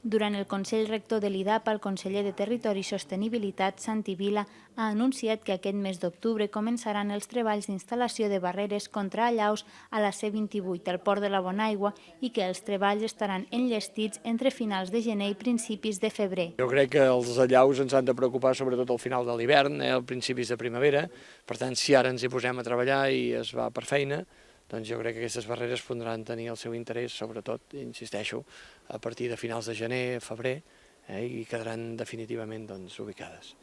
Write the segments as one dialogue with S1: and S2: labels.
S1: Durant el Consell Rector de l'IDAPA, el conseller de Territori i Sostenibilitat, Santi Vila, ha anunciat que aquest mes d'octubre començaran els treballs d'instal·lació de barreres contra allaus a la C28, al port de la Bonaigua, i que els treballs estaran enllestits entre finals de gener i principis de febrer.
S2: Jo crec que els allaus ens han de preocupar sobretot al final de l'hivern, al principis de primavera. Per tant, si ara ens hi posem a treballar i es va per feina, doncs jo crec que aquestes barreres podran tenir el seu interès, sobretot, insisteixo, a partir de finals de gener, febrer, i quedaran definitivament ubicades.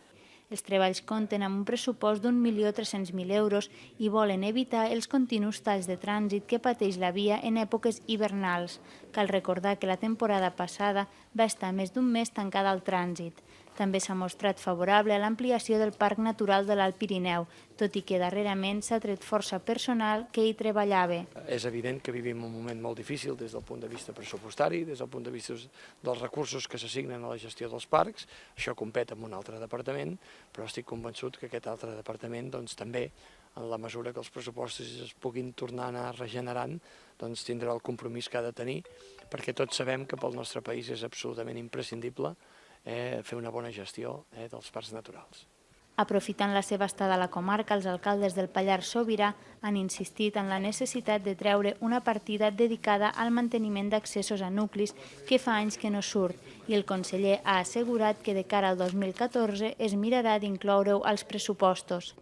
S1: Els treballs compten amb un pressupost d'1.300.000 euros i volen evitar els continus talls de trànsit que pateix la via en èpoques hivernals. Cal recordar que la temporada passada va estar més d'un mes tancada al trànsit. També s'ha mostrat favorable a l'ampliació del Parc Natural de l'Alt Pirineu, tot i que darrerament s'ha tret força personal que hi treballava.
S2: És evident que vivim un moment molt difícil des del punt de vista pressupostari, des del punt de vista dels recursos que s'assignen a la gestió dels parcs. Això compet amb un altre departament, però estic convençut que aquest altre departament també, en la mesura que els pressupostos es puguin tornar a anar regenerant, tindrà el compromís que ha de tenir, perquè tots sabem que pel nostre país és absolutament imprescindible fer una bona gestió dels parcs naturals.
S1: Aprofitant la seva estada a la comarca, els alcaldes del Pallars Sobirà han insistit en la necessitat de treure una partida dedicada al manteniment d'accessos a nuclis que fa anys que no surt, i el conseller ha assegurat que de cara al 2014 es mirarà d'incloure-ho als pressupostos.